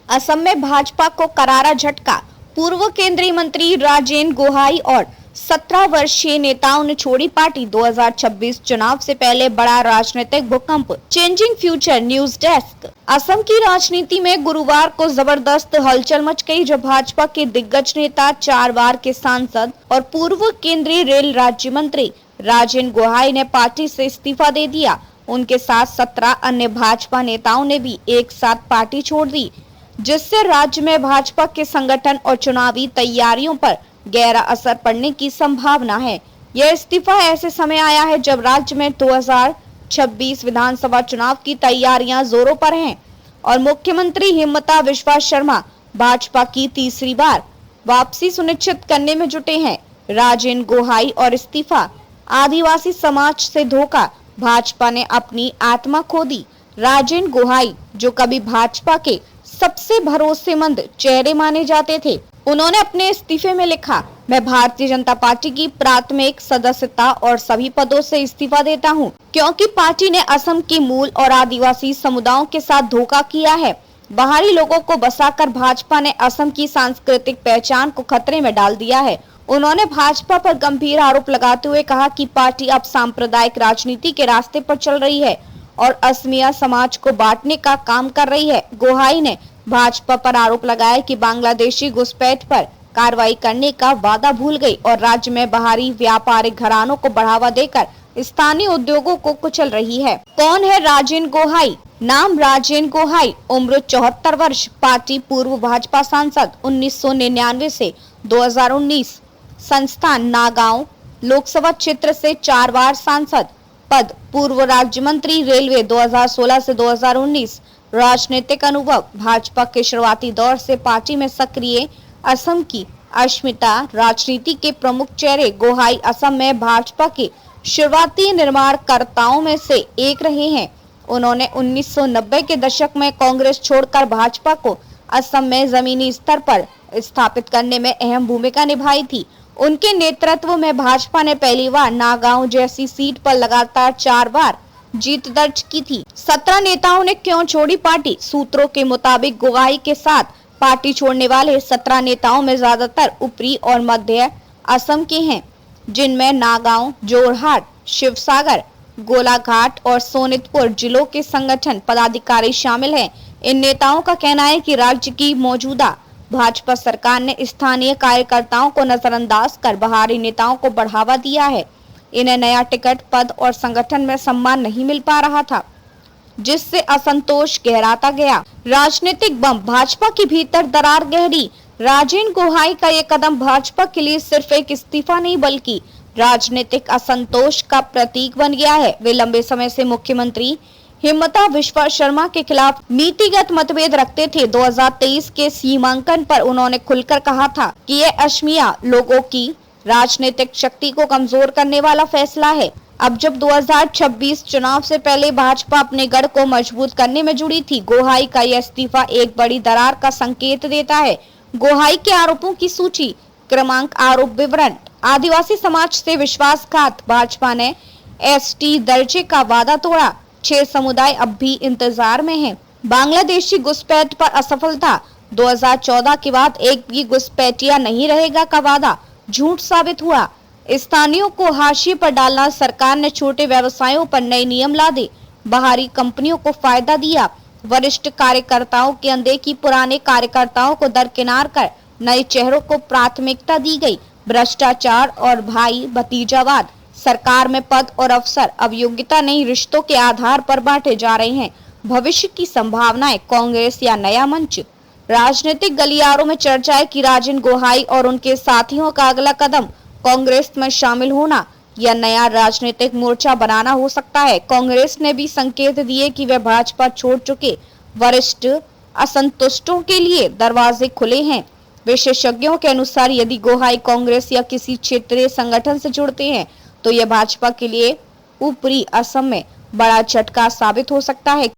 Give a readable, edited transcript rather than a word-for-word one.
असम में भाजपा को करारा झटका। पूर्व केंद्रीय मंत्री राजेंद्र गोहाई और 17 वर्षीय नेताओं ने छोड़ी पार्टी। 2026 चुनाव से पहले बड़ा राजनीतिक भूकंप। Changing future news desk. Assam की राजनीति में गुरुवार को जबरदस्त हलचल मच गई जब भाजपा के दिग्गज नेता, 4 बार के सांसद और पूर्व केंद्रीय रेल राज्य मंत्री राजेंद्र गोहाई ने पार्टी से इस्तीफा दे दिया। उनके साथ 17 अन्य भाजपा नेताओं ने भी एक साथ पार्टी छोड़ दी, जिससे राज्य में भाजपा के संगठन और चुनावी तैयारियों पर गहरा असर पड़ने की संभावना है। यह इस्तीफा ऐसे समय आया है जब राज्य में 2026 विधानसभा चुनाव की तैयारियां जोरों पर हैं और मुख्यमंत्री हिमंता बिस्वा शर्मा भाजपा की तीसरी बार वापसी सुनिश्चित करने में जुटे हैं। राजेंद्र गोहाई और इस्तीफा, आदिवासी समाज से धोखा, भाजपा ने अपनी आत्मा खो दी। राजेंद्र गोहाई, जो कभी भाजपा के सबसे भरोसेमंद चेहरे माने जाते थे, उन्होंने अपने इस्तीफे में लिखा, मैं भारतीय जनता पार्टी की प्राथमिक सदस्यता और सभी पदों से इस्तीफा देता हूं, क्योंकि पार्टी ने असम के मूल और आदिवासी समुदायों के साथ धोखा किया है। बाहरी लोगों को बसाकर भाजपा ने असम की सांस्कृतिक पहचान को खतरे में डाल दिया है। उन्होंने भाजपा पर गंभीर आरोप लगाते हुए कहा कि पार्टी अब सांप्रदायिक राजनीति के रास्ते पर चल रही है और असमिया समाज को बांटने का काम कर रही है। गोहाई ने भाजपा पर आरोप लगाया कि बांग्लादेशी घुसपैठ पर कार्रवाई करने का वादा भूल गई और राज्य में बाहरी व्यापारिक घरानों को बढ़ावा देकर स्थानीय उद्योगों को कुचल रही है। कौन है राजेंद्र गोहाई? नाम राजेंद्र गोहाई, उम्र 74 वर्ष, पार्टी पूर्व भाजपा सांसद 1999 से 2019, संस्थान नागांव लोकसभा क्षेत्र से 4 बार सांसद, पद पूर्व राज्य मंत्री रेलवे 2016 से 2019, राजनीतिक अनुभव, भाजपा के शुरुआती दौर से पार्टी में सक्रिय, असम की अस्मिता राजनीति के प्रमुख चेहरे। गोहाई असम में भाजपा के शुरुआती निर्माणकर्ताओं में से एक रहे हैं। उन्होंने 1990 के दशक में कांग्रेस छोड़कर भाजपा को असम में जमीनी स्तर पर स्थापित करने में अहम भूमिका निभाई थी। उनके नेतृत्व में भाजपा ने पहली बार नागांव जैसी सीट पर लगातार 4 बार जीत दर्ज की थी। 17 नेताओं ने क्यों छोड़ी पार्टी? सूत्रों के मुताबिक गोहाई के साथ पार्टी छोड़ने वाले 17 नेताओं में ज्यादातर ऊपरी और मध्य असम के हैं, जिनमें नागांव, जोरहाट, शिवसागर, गोलाघाट और सोनितपुर जिलों के संगठन पदाधिकारी शामिल हैं। इन नेताओं का कहना है कि राज्य की मौजूदा भाजपा सरकार ने स्थानीय कार्यकर्ताओं को नजरअंदाज कर बाहरी नेताओं को बढ़ावा दिया है। इन्हें नया टिकट, पद और संगठन में सम्मान नहीं मिल पा रहा था, जिससे असंतोष गहराता गया। राजनीतिक बम, भाजपा के भीतर दरार गहरी। राजेंद्र गोहाई का ये कदम भाजपा के लिए सिर्फ एक इस्तीफा नहीं बल्कि राजनीतिक असंतोष का प्रतीक बन गया है। वे लंबे समय से मुख्यमंत्री हिमंता बिस्वा शर्मा के खिलाफ नीतिगत मतभेद रखते थे। 2023 के सीमांकन पर उन्होंने खुलकर कहा था कि ये असमिया लोगों की राजनीतिक शक्ति को कमजोर करने वाला फैसला है। अब जब 2026 चुनाव से पहले भाजपा अपने गढ़ को मजबूत करने में जुड़ी थी, गोहाई का यह इस्तीफा एक बड़ी दरार का संकेत देता है। गोहाई के आरोपों की सूची, क्रमांक, आरोप विवरण। आदिवासी समाज से विश्वासघात, भाजपा ने एसटी दर्जे का वादा तोड़ा, 6 समुदाय अब भी इंतजार में हैं। बांग्लादेशी घुसपैठ पर असफलता, 2014 के बाद एक भी घुसपैठिया नहीं रहेगा का वादा झूठ साबित हुआ। स्थानीयों को हाशिए पर डालना, सरकार ने छोटे व्यवसायों पर नए नियम लादे, बाहरी कंपनियों को फायदा दिया, वरिष्ठ कार्यकर्ताओं की अनदेखी, पुराने कार्यकर्ताओं को दरकिनार कर नए चेहरों को प्राथमिकता दी गई, भ्रष्टाचार और भाई भतीजावाद, सरकार में पद और अवसर अब योग्यता नहीं रिश्तों के आधार पर बांटे जा रहे हैं। भविष्य की संभावनाएं, कांग्रेस या नया मंच। राजनीतिक गलियारों में चर्चा है कि राजेंद्र गोहाई और उनके साथियों का अगला कदम कांग्रेस में शामिल होना या नया राजनीतिक मोर्चा बनाना हो सकता है। कांग्रेस ने भी संकेत दिए कि वह भाजपा छोड़ चुके वरिष्ठ असंतुष्टों के लिए दरवाजे खुले हैं। विशेषज्ञों के अनुसार यदि गोहाई कांग्रेस या किसी क्षेत्रीय संगठन से जुड़ते हैं तो यह भाजपा के लिए ऊपरी असम में बड़ा झटका साबित हो सकता है।